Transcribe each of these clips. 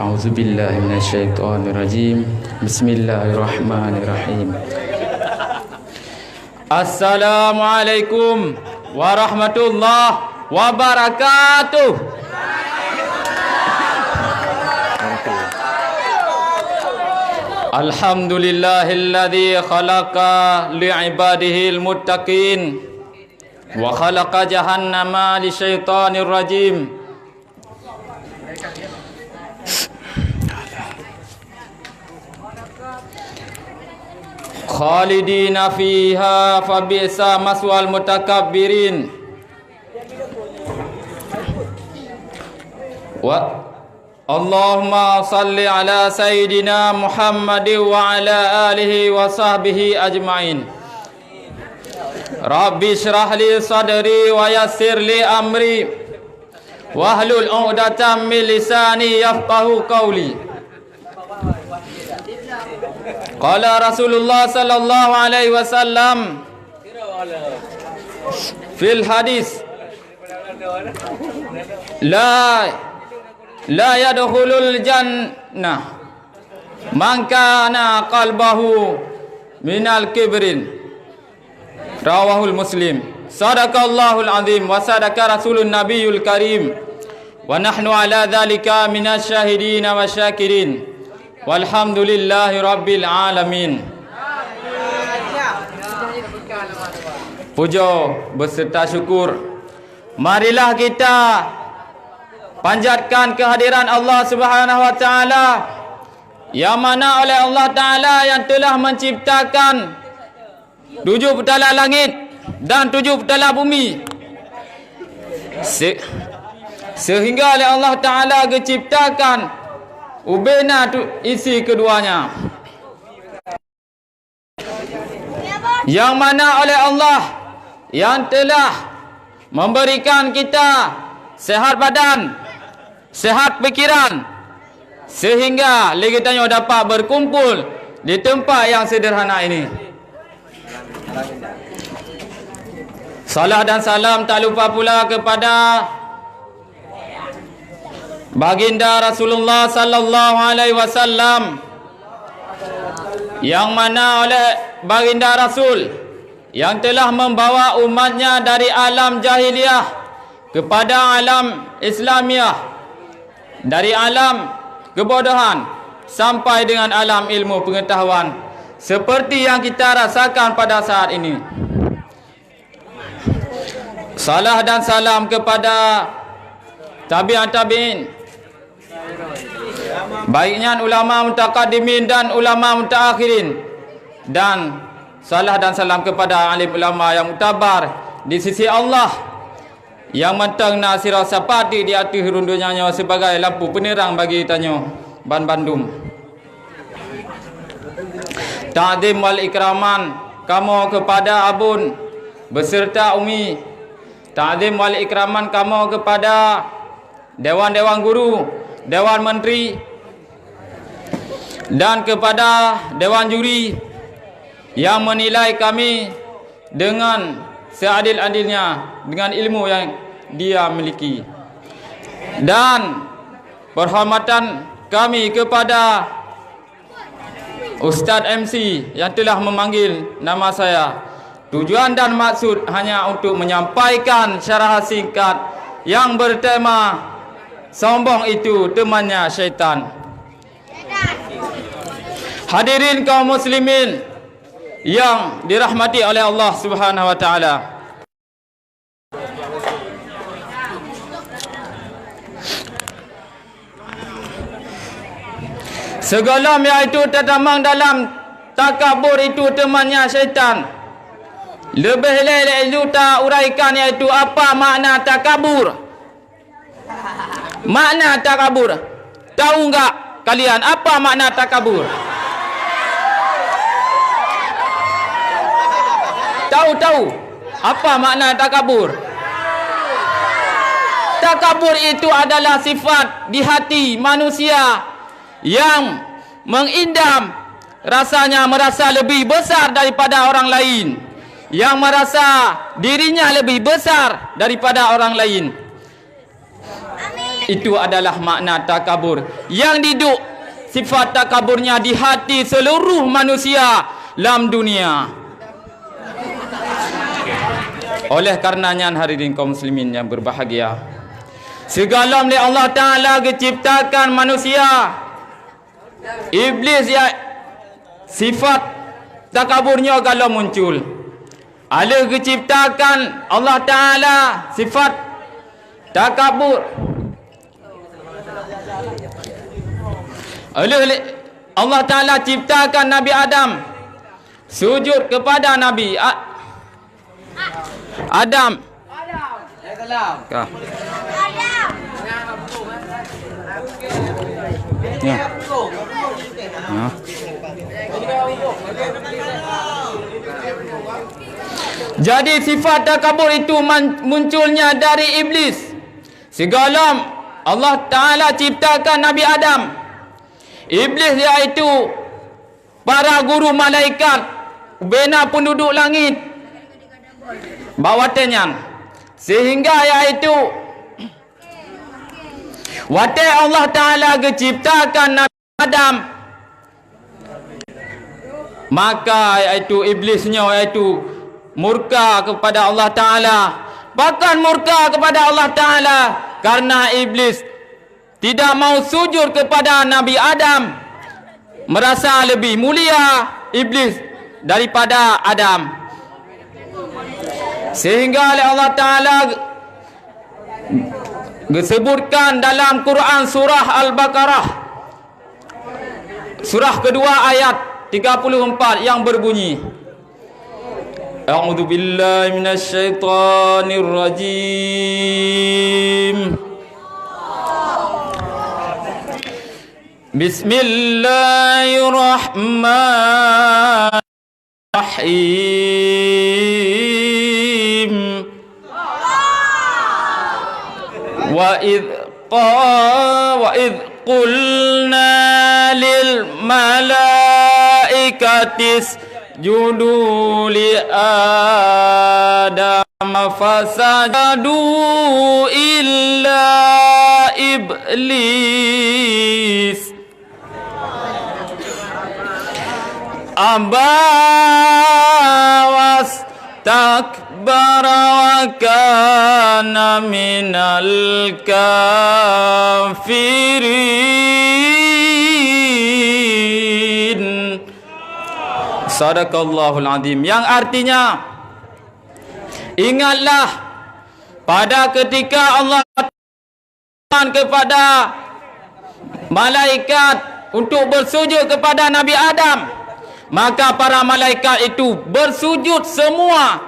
A'udzubillahi minasyaitonirrajim. Bismillahirrahmanirrahim. Assalamualaikum warahmatullahi wabarakatuh. Alhamdulillahilladzi khalaqa li'ibadihil muttaqin wa khalaqa jahannama lisyaitonir rajim. Khalidina fiha fabi'sa maswal mutakabbirin. Wa Allahumma salli ala Sayyidina Muhammadin wa ala alihi wa sahbihi ajma'in. Rabbi syrah li sadri wa yassir li amri wahlul 'uqdatam min lisani yafqahu qawli. Qala Rasulullah sallallahu alaihi wasallam fil hadis la yadkhulul jannah man kana qalbahu minal kibrin. Rawahul Muslim. Sadaqallahul azim wa sadaqa rasulun nabiyul karim wa nahnu ala dhalika minasyahidin wa syakirin walhamdulillahi rabbil alamin. Puja beserta syukur, marilah kita panjatkan kehadiran Allah Subhanahu wa taala, yang mana oleh Allah taala yang telah menciptakan 7 petala langit dan 7 petala bumi, sehingga oleh Allah taala diciptakan ubena isi keduanya, yang mana oleh Allah yang telah memberikan kita sehat badan, sehat pikiran, sehingga kita dapat berkumpul di tempat yang sederhana ini. Salam dan salam tak lupa pula kepada baginda Rasulullah sallallahu alaihi wasallam, yang mana oleh baginda Rasul yang telah membawa umatnya dari alam jahiliyah kepada alam Islamiah, dari alam kebodohan sampai dengan alam ilmu pengetahuan, seperti yang kita rasakan pada saat ini. Salam dan salam kepada tabi'in, baiknya ulama mutaqaddimin dan ulama mutaakhirin, dan salam dan salam kepada alim ulama yang mutabar di sisi Allah, yang mentang nasirah sapati di hati rundunya sebagai lampu penerang bagi tanyo ban Bandung. Ta'zim wal ikraman kamu kepada abun beserta umi. Ta'zim wal ikraman kamu kepada dewan-dewan guru, dewan menteri, dan kepada dewan juri yang menilai kami dengan seadil-adilnya dengan ilmu yang dia miliki. Dan penghormatan kami kepada Ustaz MC yang telah memanggil nama saya. Tujuan dan maksud hanya untuk menyampaikan syarah singkat yang bertema sombong itu temannya syaitan. Hadirin kaum muslimin yang dirahmati oleh Allah Subhanahu wa taala. Segala yang itu tertamang dalam takabur itu temannya syaitan. Lebih leleh tak uraikan iaitu apa makna takabur. Makna takabur, tahu enggak kalian apa makna takabur? Tahu apa makna takabur? Takabur itu adalah sifat di hati manusia yang mengindam rasanya merasa lebih besar daripada orang lain, yang merasa dirinya lebih besar daripada orang lain. Itu adalah makna takabur. Yang duduk sifat takaburnya di hati seluruh manusia dalam dunia. Oleh karenanya hadirin kaum muslimin yang berbahagia, segala oleh Allah Ta'ala diciptakan manusia. Iblis ya sifat takaburnya kalau muncul. Ada diciptakan Allah Ta'ala sifat takabur. Allah Ta'ala ciptakan Nabi Adam sujud kepada Nabi Adam. Ya. Ya. Jadi sifat takabur itu munculnya dari iblis. Segala Allah Ta'ala ciptakan Nabi Adam. Iblis iaitu para guru malaikat, bina penduduk langit, bawatannya. Sehingga iaitu waktu Allah Ta'ala ciptakan Nabi Adam, maka iaitu iblisnya iaitu murka kepada Allah Ta'ala. Bahkan murka kepada Allah Ta'ala karena iblis tidak mau sujud kepada Nabi Adam, merasa lebih mulia iblis daripada Adam. Sehingga oleh Allah Ta'ala disebutkan dalam Quran surah Al-Baqarah surah kedua ayat 34 yang berbunyi, A'udzu billahi minasyaitonir rajim. Bismillahirrahmanirrahim. Wa idh qulna lil malaikati isjudu li Adam fasajadu illa iblis aba wastakbara wa kana minal kafirin. Sadaqallahul azim. Yang artinya, ingatlah pada ketika Allah kepada malaikat untuk bersujud kepada Nabi Adam, maka para malaikat itu bersujud semua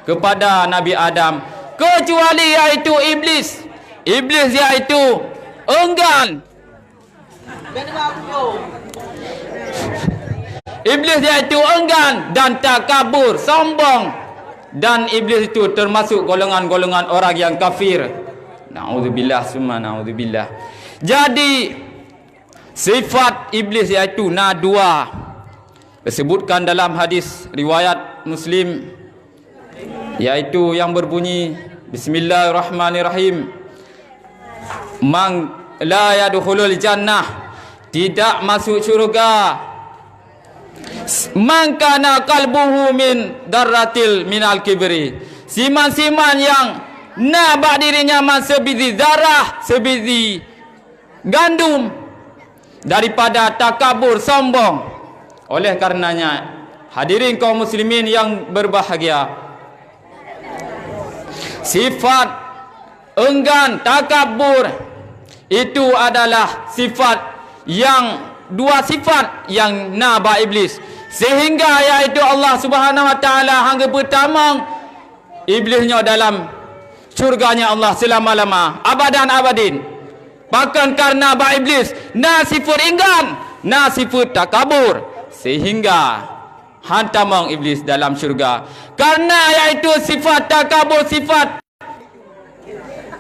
kepada Nabi Adam, kecuali yaitu iblis. Iblis yaitu enggan. Iblis yaitu enggan dan takabur, sombong. Dan iblis itu termasuk golongan-golongan orang yang kafir. Na'udzubillah summa na'udzubillah. Jadi sifat iblis yaitu dua, disebutkan dalam hadis riwayat Muslim, yaitu yang berbunyi Bismillahirrahmanirrahim. Man la yadkhulul jannah, tidak masuk syurga, man kana qalbuhu min darratil minal kibri, siman-siman yang nampak dirinya sebiji zarah, sebiji gandum daripada takabur, sombong. Oleh karenanya hadirin kaum muslimin yang berbahagia, sifat enggan, takabur itu adalah sifat yang dua sifat yang naba iblis. Sehingga yaitu Allah Subhanahu wa taala hangga pertama iblisnya dalam syurganya Allah selama-lama abadan abadin. Bahkan karena ba iblis sifat enggan, sifat takabur, sehingga hantamang iblis dalam syurga. Karena yaitu sifat takabur, sifat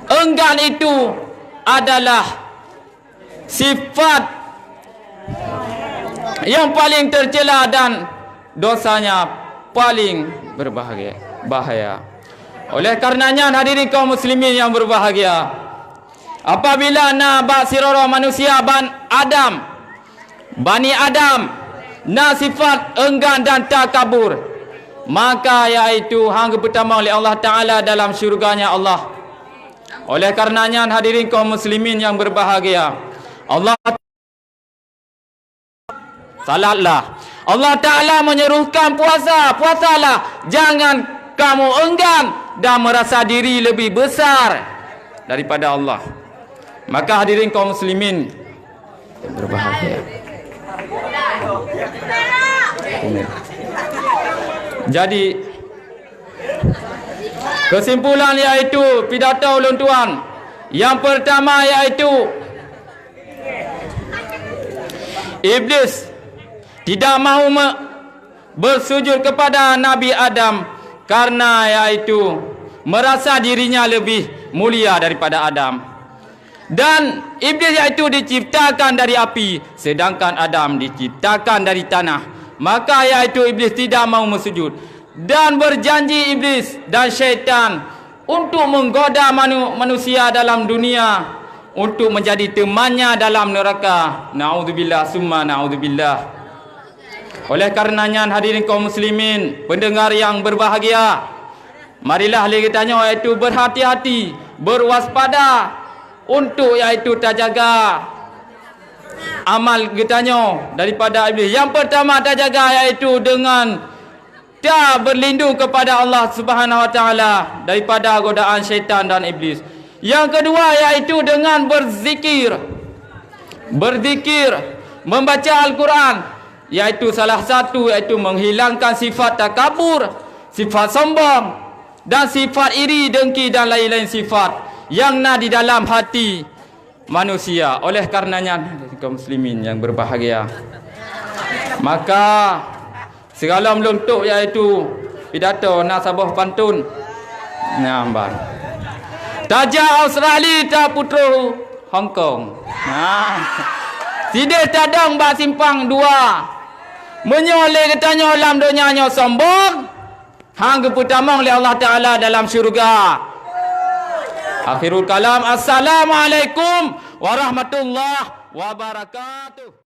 enggan itu adalah sifat yang paling tercela dan dosanya paling bahaya. Oleh karenanya hadirin kaum muslimin yang berbahagia, apabila na ba sirara manusia Bani Adam na sifat enggan dan takabur, maka iaitu hang pertama oleh Allah Ta'ala dalam syurganya Allah. Oleh karenanya hadirin kaum muslimin yang berbahagia, salatlah. Allah Ta'ala menyerukan puasalah. Jangan kamu enggan dan merasa diri lebih besar daripada Allah. Maka hadirin kaum muslimin yang berbahagia, jadi kesimpulan iaitu pidato ulun tuan yang pertama iaitu iblis tidak mahu bersujud kepada Nabi Adam karena iaitu merasa dirinya lebih mulia daripada Adam. Dan iblis iaitu diciptakan dari api, sedangkan Adam diciptakan dari tanah. Maka iaitu iblis tidak mahu bersujud. Dan berjanji iblis dan syaitan untuk menggoda manusia dalam dunia, untuk menjadi temannya dalam neraka. Na'udzubillah summa na'udzubillah. Oleh karenanya hadirin kaum muslimin, pendengar yang berbahagia, marilah kitanya iaitu berhati-hati, berwaspada untuk iaitu terjaga amal kitanya daripada iblis. Yang pertama terjaga iaitu dengan tak berlindung kepada Allah Subhanahu Wa Taala daripada godaan syaitan dan iblis. Yang kedua iaitu dengan berzikir, membaca Al-Quran, iaitu salah satu iaitu menghilangkan sifat takabur, sifat sombong dan sifat iri, dengki dan lain-lain sifat yang ada di dalam hati manusia. Oleh karenanya kaum muslimin yang berbahagia, maka segala meluntuk iaitu pidato nasabah pantun nambar taja Australia ta putro Hong Kong. Tidak tadang bak simpang dua, menyoleh katanya dalam dunianya sombong, hang pertama oleh Allah Ta'ala dalam syurga. Akhirul kalam, assalamualaikum warahmatullahi wabarakatuh.